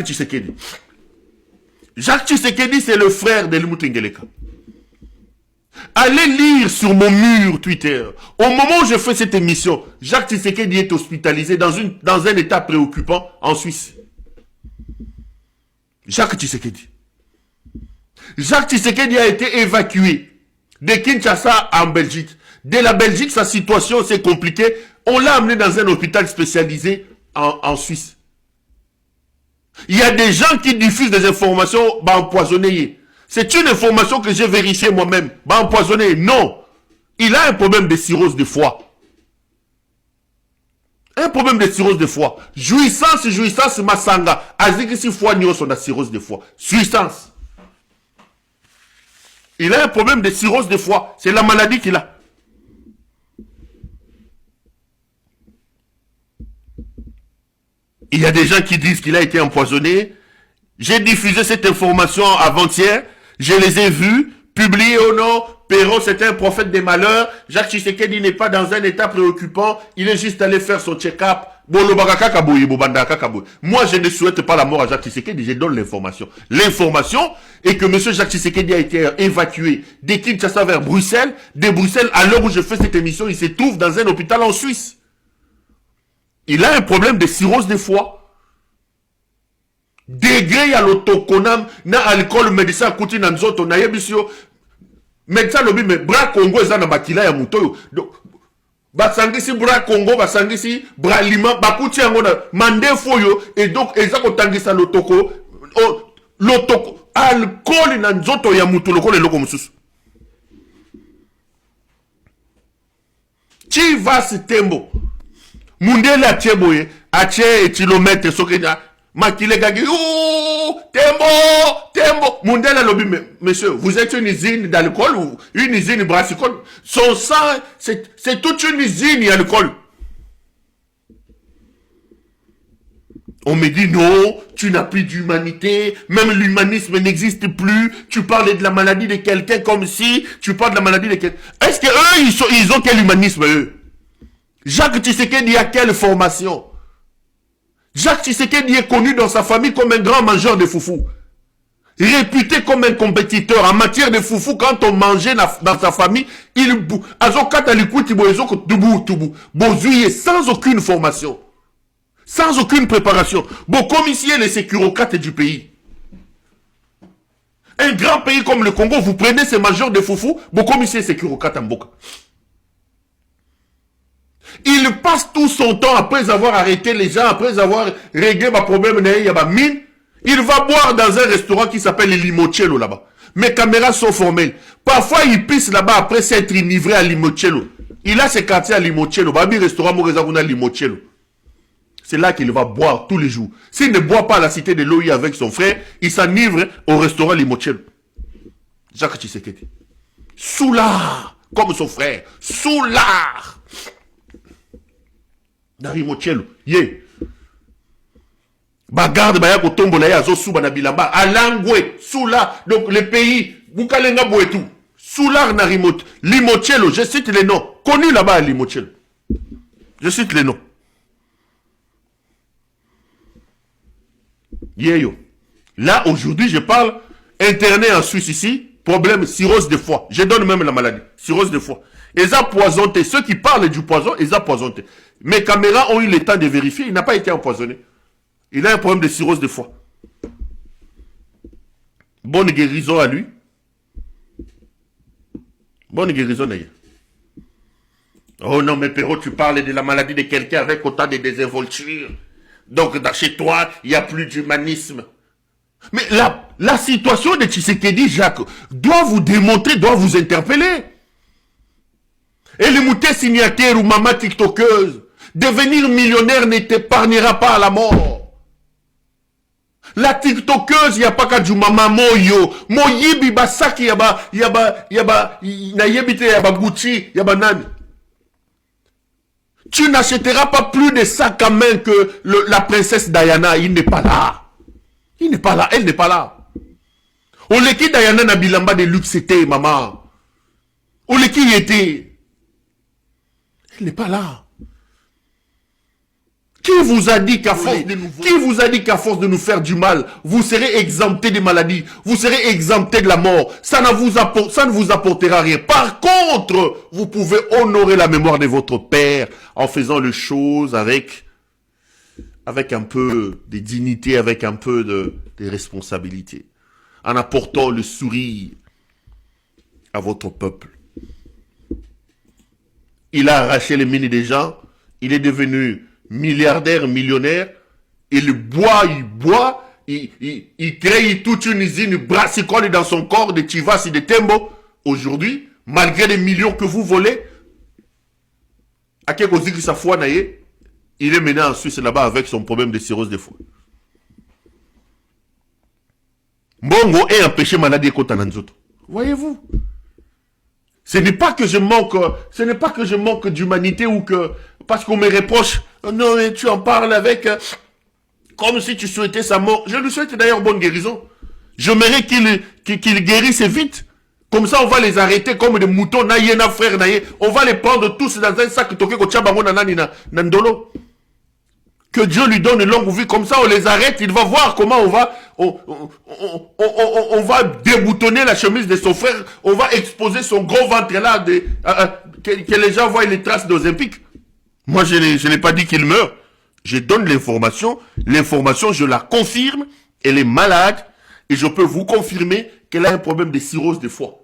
Tshisekedi. Jacques Tshisekedi, c'est le frère de Ngeleka. Allez lire sur mon mur Twitter. Au moment où je fais cette émission, Jacques Tshisekedi est hospitalisé dans un état préoccupant en Suisse. Jacques Tshisekedi. Jacques Tshisekedi a été évacué de Kinshasa en Belgique. De la Belgique, sa situation s'est compliquée. On l'a amené dans un hôpital spécialisé en Suisse. Il y a des gens qui diffusent des informations empoisonnées. C'est une information que j'ai vérifiée moi-même. Empoisonné, non. Il a un problème de cirrhose de foie. Un problème de cirrhose de foie. Jouissance, Massanga. Azikisi foie nyo son cirrhose de foie. Jouissance. Il a un problème de cirrhose de foie. C'est la maladie qu'il a. Il y a des gens qui disent qu'il a été empoisonné. J'ai diffusé cette information avant-hier. Je les ai vus, publiés au nom. Perrault, c'était un prophète des malheurs. Jacques Tshisekedi n'est pas dans un état préoccupant. Il est juste allé faire son check-up. Moi, je ne souhaite pas la mort à Jacques Tshisekedi. Je donne l'information. L'information est que M. Jacques Tshisekedi a été évacué de Kinshasa vers Bruxelles. De Bruxelles, à l'heure où je fais cette émission, il se trouve dans un hôpital en Suisse. Il a un problème de cirrhose de foie. Degré à l'autoconam, na alcool, médecin, kouti na nzoto, na yebisio. Médecin lobi, mais bras Congo, ça na bakila ya mutoyo. Basangisi bras Congo, basangisi bras Lima, bakouti yango na mande foyo, et donc, ezako tangisa l'otoko, l'otoko, alcool na nzoto ya muto, loko le loko mususu. Chi va se tembo. Mundele atie boye, atie kilomètre sokenya, makile gagi, tembo, Mundele lobi, monsieur, vous êtes une usine d'alcool ou une usine brassicole? Son sang, c'est toute une usine d'alcool. On me dit non, tu n'as plus d'humanité, même l'humanisme n'existe plus, tu parles de la maladie de quelqu'un comme si tu parles de la maladie de quelqu'un. Est-ce que eux, ils ont quel humanisme, eux? Jacques Tshisekedi a quelle formation? Jacques Tshisekedi est connu dans sa famille comme un grand mangeur de foufou. Réputé comme un compétiteur en matière de foufou. Quand on mangeait dans sa famille, il sans aucune formation, sans aucune préparation. Bon, comme ici les sécurocrates du pays. Un grand pays comme le Congo, vous prenez ces mangeurs de foufou, bon, comme ici les sécurocrates en Boka. Il passe tout son temps après avoir arrêté les gens, après avoir réglé ma problème, il va boire dans un restaurant qui s'appelle le Limoncello là-bas. Mes caméras sont formelles. Parfois, il pisse là-bas après s'être enivré à Limoncello. Il a ses quartiers à Limoncello. Babi restaurant Morezavuna Limoncello. C'est là qu'il va boire tous les jours. S'il ne boit pas à la cité de l'OI avec son frère, il s'enivre au restaurant Limoncello. Jacques Tshisekedi. Soulard, comme son frère. Soulard. Narimochello, ye. Bagarde, baya kotombo na ya zo suba na bilamba. Alangwe, Soula. Donc le pays, Bukalenga Boetou. Soulard Narimot, Limoncello, je cite les noms. Connu là-bas à Limoncello. Je cite les noms. Yeyo. Là, aujourd'hui, je parle, interné en Suisse ici, problème cirrhose de foie. Je donne même la maladie. Cirrhose de foie. Ils ont poisonné. Ceux qui parlent du poison, ils ont poisonné. Mes caméras ont eu le temps de vérifier. Il n'a pas été empoisonné. Il a un problème de cirrhose de foie. Bonne guérison à lui. Bonne guérison d'ailleurs. Oh non, mais Perrault, tu parles de la maladie de quelqu'un avec autant de désinvolture. Donc, chez toi, il n'y a plus d'humanisme. Mais la situation de Tshisekedi, Jacques, doit vous démontrer, doit vous interpeller. Et le mouté signataire ou maman tiktokeuse, devenir millionnaire ne t'épargnera pas à la mort. La tiktokeuse, il n'y a pas qu'à du maman moyo. Moyibi basaki yaba na yebite yaba Gucci yaba nani. Tu n'achèteras pas plus de sacs à main que la princesse Diana. Il n'est pas là. Il n'est pas là. Elle n'est pas là. Oleki Diana na bilamba de luxe c'était, maman. Oleki y était. Elle n'est pas là. Qui vous a dit qu'à force de nous faire du mal, vous serez exempté des maladies, vous serez exempté de la mort? Ça ne vous apportera rien. Par contre, vous pouvez honorer la mémoire de votre père en faisant les choses avec un peu de dignité, avec un peu de responsabilité, en apportant le sourire à votre peuple. Il a arraché les mines des gens, il est devenu milliardaire, millionnaire, il boit, il crée toute une usine brassicole dans son corps, de Chivas et de Tembo. Aujourd'hui, malgré les millions que vous volez, il est mené en Suisse là-bas avec son problème de cirrhose de foie. Mbongo est empêché maladie contre Nanzoto. Voyez-vous? Ce n'est pas que je manque d'humanité ou que, parce qu'on me reproche, non, mais tu en parles avec, comme si tu souhaitais sa mort. Je lui souhaite d'ailleurs bonne guérison. J'aimerais qu'il guérisse vite. Comme ça, on va les arrêter comme des moutons, naïe, na frère, naïe. On va les prendre tous dans un sac, toqué, nandolo. Que Dieu lui donne une longue vie, comme ça on les arrête, il va voir comment on va déboutonner la chemise de son frère, on va exposer son gros ventre là, que les gens voient les traces d'Ozempic. Moi je n'ai pas dit qu'il meurt, je donne l'information, je la confirme, elle est malade, et je peux vous confirmer qu'elle a un problème de cirrhose de foie.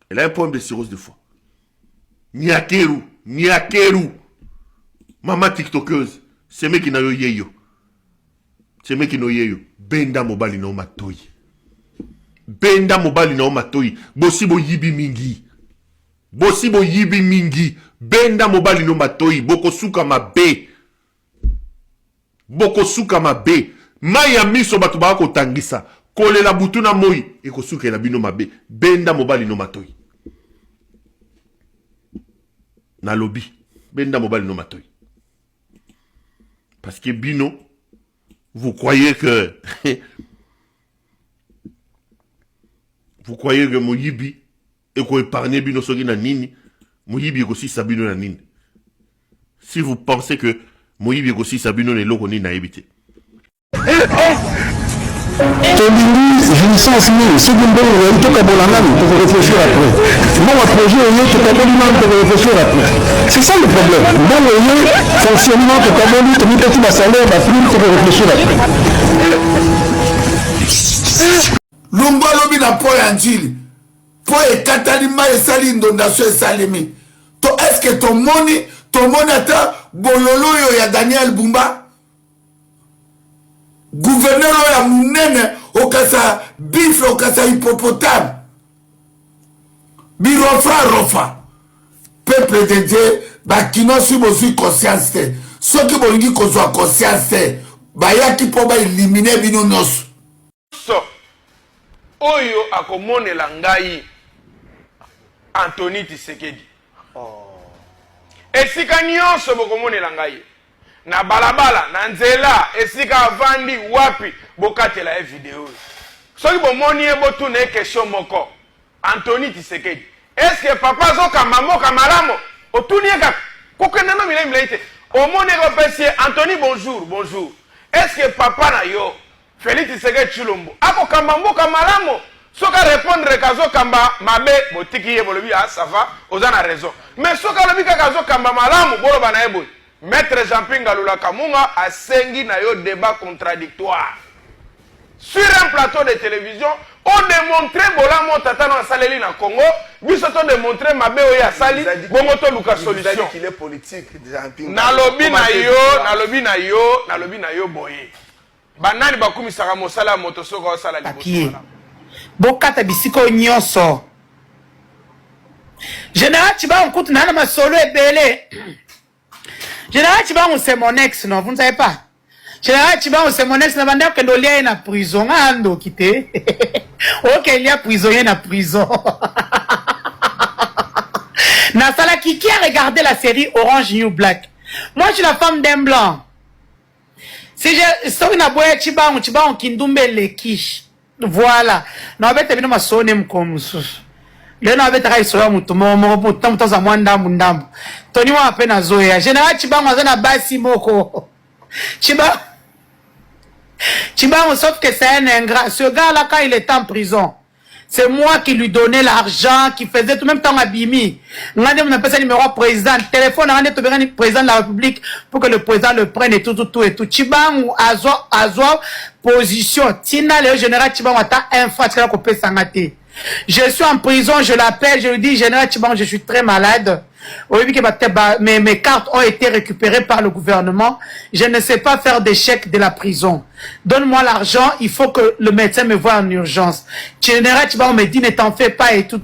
Elle a un problème de cirrhose de foie. Nyakeru. Maman tiktokeuse, c'est mec qui n'a eu yeyo. C'est mec qui n'a eu yeyo. Benda mobali na matoi. Benda mobali na matoi. Bosibo yibi mingi. Benda mobali na matoi. Boko suka mabe. Maya miso batu ba ko tangisa. Kole la butuna moi. Eko suka la bino mabe. Benda mobali na matoi. Na lobby. Benda mobali na matoi. Parce que Bino, vous croyez que Moyibi et qu'on épargne Bino Sogi na nini, Moyibi aussi Sabino na nini. Si vous pensez que Moyibi aussi Sabino ne loko ni na ebité. Tolini, jouissance mille, si vous voulez, il faut pour réfléchir après. Bon, un projet, pour réfléchir après. C'est ça le problème. Bon, fonctionnement, tu petit ma salaire, ma prime, pour réfléchir après. Lumba lobi na po ya njili. Po e katalima e sali ndondasyo e salimi. To est-ce que ton moni ata bololo yo ya Daniel Bumba? Gouverneur ya munene okasa bifle okasa hippopotame birofa peuple de Dieu bakino si bozui conscience te soki bolingi kozwa conscience te bayaki po ba éliminer bino nyonso so oyo akomonela ngai Anthony Tshisekedi esika nyonso bokomonela ngai na balabala na nzela esika avandi wapi bokatela e video soki bomoni e botuna e question moko Anthony Tshisekedi est-ce que papa zokamba mboka malamu otuni eka kokenda na milai te omoni ko pesi Anthony bonjour est-ce que papa na yo Félix Tshisekedi Tshilombo akokamba mboka malamu soka répondre kazo kamba mabe botiki ye bolobi ah ça va ozana raison mais soka lobi kazo kamba malamu boloba na ebo Maître Jean-Pierre Lula Kamunga a sengi na yo débat contradictoire. Sur un plateau de télévision, on démontrait Bolamo Tatano a saleli na Congo, biso to démontrer Mabe Oya Sali, Bongoto Luka solution. qu'il est politique Jean-Pierre. Na lobi na yo boye. Banani bakumi saka mosala motosoko osala liboso. Bokata bisiko nyonso. Général Chiba on compte na masolo ebele. Général Chibango c'est mon ex, non, vous ne savez pas. Général Chibango c'est mon ex, n'a pas que il y a une prison, ando quitté. Ok, il y a prisonnier dans prison. Nasala qui a regardé la série Orange New Black. Moi, je suis la femme d'un blanc. Si je suis na boya Chibango kindumbe le quiche. Voilà. Non, mais t'es venu ma sonne comme ça. Le na beta kai soya mutu mo tamu za mwanda mundambu. Toni wa pena zoya. Général Chibango azana basi moko. Chibango, sauf que c'est un ingrat. Ce gars-là, quand il était en prison, c'est moi qui lui donnais l'argent, qui faisait tout même temps à Bimi. On appelle ça numéro président. Téléphone, on a président de la République pour que le président le prenne et tout. Chibango, Azwa, position. Tina, le général Chibango, a un frère qui a coupé Sangate. Je suis en prison, je l'appelle, je lui dis, général Chibango, je suis très malade. Mes cartes ont été récupérées par le gouvernement. Je ne sais pas faire des chèques de la prison. Donne-moi l'argent, il faut que le médecin me voie en urgence. Général Chibango me dit, ne t'en fais pas et tout.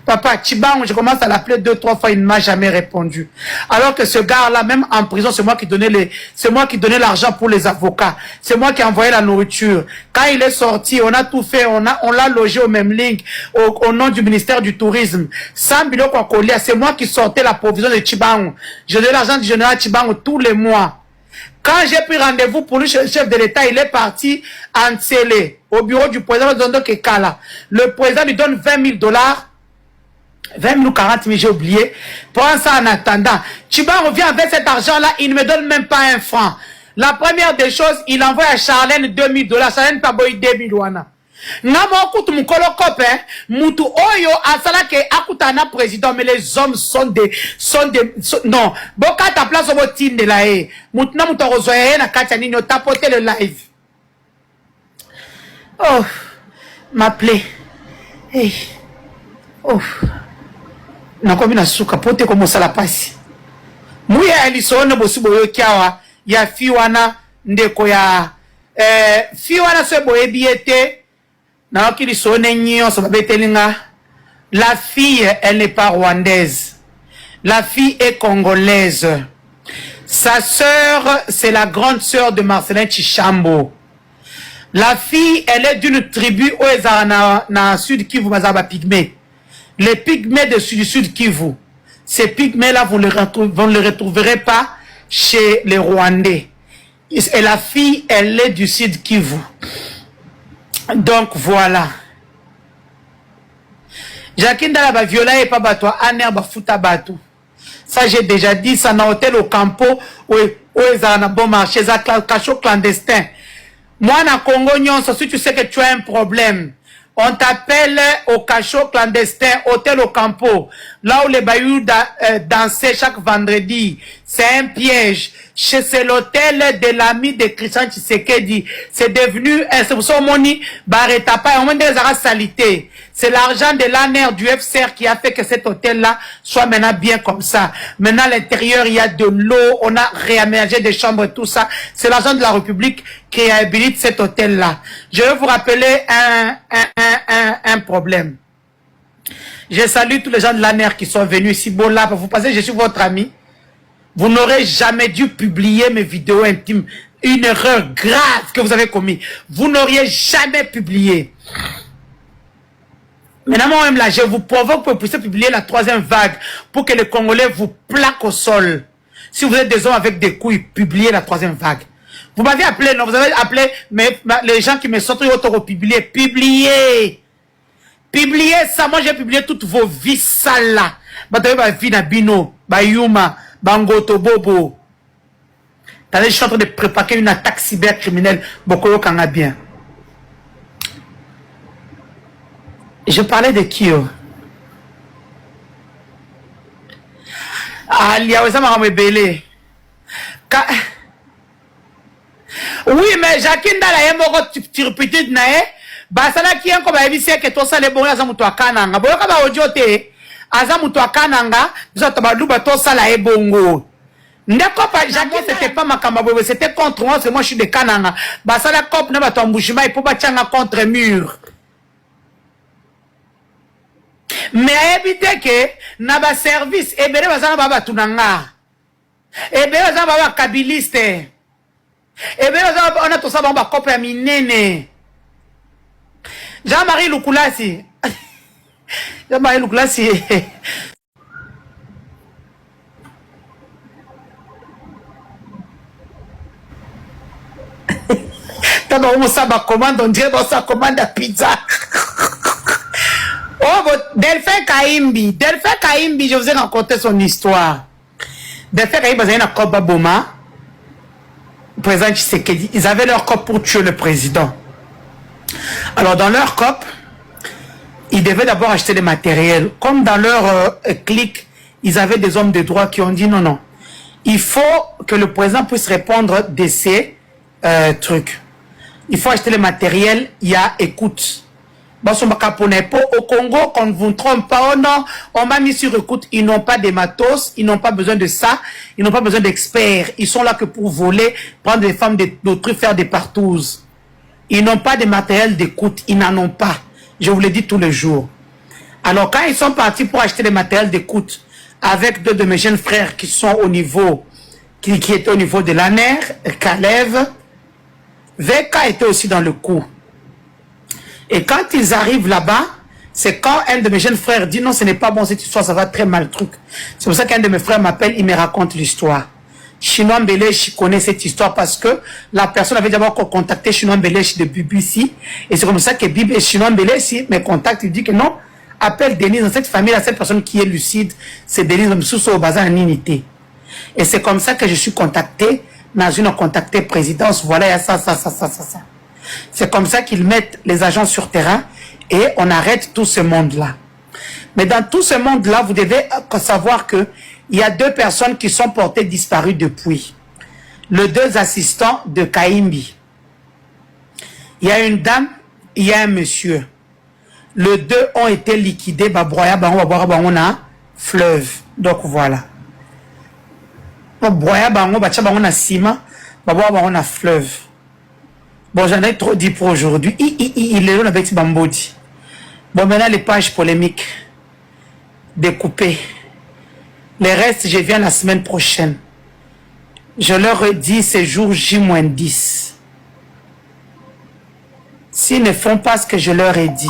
Papa, Chibango, je commence à l'appeler 2-3 fois, il ne m'a jamais répondu. Alors que ce gars-là, même en prison, c'est moi qui donnais l'argent pour les avocats. C'est moi qui envoyais la nourriture. Quand il est sorti, on a tout fait, on l'a logé au même ligne, au nom du ministère du Tourisme. Sans Biloko Akolia, c'est moi qui sortais la provision de Chibango. Je donnais l'argent du général Chibango tous les mois. Quand j'ai pris rendez-vous pour lui chez le chef de l'État, il est parti en Tsélé, au bureau du président Zondo Kekala. Le président lui donne $20 000, 20 000 ou 40 000, j'ai oublié. Prends ça en attendant. Chibango revient avec cet argent-là, il ne me donne même pas un franc. La première des choses, il envoie à Charlène $2 000. Charlène pas boy 2 000 wana. Namo kutu mukolo copain, mutu oyo asala ke akutana président, mais les hommes sont des non. Boka ta place au botin de la haie. Mutu na mutu rozoye na kacha nini o tapoter le live. Oh, m'appeler. Hey. Oh. Nakobi na suka pote komo sala pasi. Muya alisone bosi boyo kiawa ya fiwana ndeko ya fiwana se boye biete. La fille, elle n'est pas rwandaise. La fille est congolaise. Sa sœur, c'est la grande sœur de Marcelin Chichambo. La fille, elle est d'une tribu où elle est dans le sud Kivu, Mazaba Pygmée. Les Pygmées du sud Kivu. Ces Pygmées-là, vous ne les retrouverez pas chez les Rwandais. Et la fille, elle est du sud Kivu. Donc voilà. Jacqueline Dalaba viola et pas bateau, aner ba futa bateau. Ça j'ai déjà dit, ça n'a hôtel au campo où ils ont un bon marché, ça cachot clandestin. Moi na Congo nyonso, si tu sais que tu as un problème, on t'appelle au cachot clandestin, hôtel au campo, là où les bayous dansaient chaque vendredi. C'est un piège. C'est l'hôtel de l'ami de Christian Tshisekedi. C'est devenu un moni baretapa et on des salité. C'est l'argent de l'ANR du FCR qui a fait que cet hôtel-là soit maintenant bien comme ça. Maintenant, à l'intérieur, il y a de l'eau, on a réaménagé des chambres et tout ça. C'est l'argent de la République qui habilite cet hôtel-là. Je vais vous rappeler un problème. Je salue tous les gens de l'ANR qui sont venus ici. Bon, là, vous passez, je suis votre ami. Vous n'aurez jamais dû publier mes vidéos intimes. Une erreur grave que vous avez commise. Vous n'auriez jamais publié. Maintenant, même là, je vous provoque pour que vous puissiez publier la 3e vague pour que les Congolais vous plaquent au sol. Si vous êtes des hommes avec des couilles, publiez la 3e vague. Vous m'avez appelé, non, vous avez appelé, mais les gens qui me sont auto-publiés, publiez. Publiez ça. Moi, j'ai publié toutes vos vies sales là. Bah, vie na bino, bah, yuma. Bangoto Bobo. Je suis en train de préparer une attaque cybercriminelle. Bokolo Kanga bien. Je parlais de qui? Ah, il y a aussi un rebelle. Oui, mais Jacqueline Dala est mort turpitude nae. Basala qui est comme avisé que tout ça les bons à Moutoua Kananga. Boyoka ba odiote. Aza Moutoua Kananga. Nous avons tabalouba tout ça la ebongo. Ndeko pa Jacqueline c'était pas ma kamabwe, c'était contre moi, c'est moi je suis de Kananga. Basala cop na ba tambouchima et pour bachanga contre mur. Mais éviter que na ba service et bele bazana baba tunanga. Et bele bazana baba kabiliste. Et bele bazana on a tout ça baba cop ya minene. Jean-Marie Lukulasi. Jean-Marie Lukulasi. T'as on ça commande, on dirait ça commande à pizza. Oh, Delphin Kaimbi, je vous ai raconté son histoire. Delphin Kaimbi, ils avaient un COP Boma, le président Tshisekedi, ils avaient leur COP pour tuer le président. Alors, dans leur COP, ils devaient d'abord acheter des matériels. Comme dans leur clique, ils avaient des hommes de droit qui ont dit non, non. Il faut que le président puisse répondre de ces trucs. Il faut acheter le matériel, il y a écoute. Au Congo, qu'on ne vous trompe pas, oh non, on m'a mis sur écoute, ils n'ont pas de matos, ils n'ont pas besoin de ça, ils n'ont pas besoin d'experts. Ils sont là que pour voler, prendre des femmes d'autrui, faire des partouzes. Ils n'ont pas de matériel d'écoute, ils n'en ont pas. Je vous le dis tous les jours. Alors quand ils sont partis pour acheter des matériels d'écoute avec deux de mes jeunes frères qui sont au niveau, qui étaient au niveau de l'ANER, Kalev, VK était aussi dans le coup. Et quand ils arrivent là-bas, c'est quand un de mes jeunes frères dit non, ce n'est pas bon cette histoire, ça va très mal truc. C'est pour ça qu'un de mes frères m'appelle, il me raconte l'histoire. Chinois Mbelechi connaît cette histoire parce que la personne avait d'abord contacté Chinois Mbelechi de BBC. Et c'est comme ça que Chinois Mbelechi me contacte, il dit que non, appelle Denise dans cette famille, cette personne qui est lucide, c'est Denise Msousso au bazar en unité. Et c'est comme ça que je suis contacté, dans une contacté présidence, voilà, il y a ça. C'est comme ça qu'ils mettent les agents sur terrain et on arrête tout ce monde-là. Mais dans tout ce monde-là, vous devez savoir que il y a deux personnes qui sont portées disparues depuis. Les deux assistants de Kaimbi. Il y a une dame, il y a un monsieur. Les deux ont été liquidés, on a fleuve. Donc voilà. On a ciment, on a fleuve. Bon, j'en ai trop dit pour aujourd'hui. Il est là avec Bambodi. Bon, maintenant les pages polémiques. Découpées. Les restes, je viens la semaine prochaine. Je leur ai dit ces jours J-10. S'ils ne font pas ce que je leur ai dit,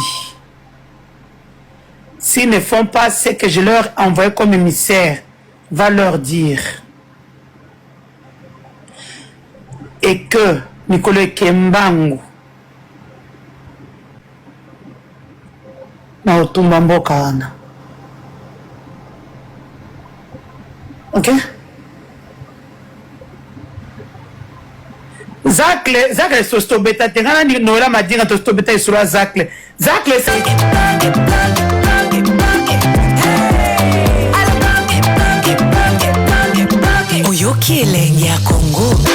s'ils ne font pas ce que je leur ai envoyé comme émissaire, va leur dire. Et que Nicolas Kembangu na otumba mboka wana. Ok? Zakle sostobeta tengana ni noela madinga tostobeta isura Zakle Oyoki elenge ya Congo.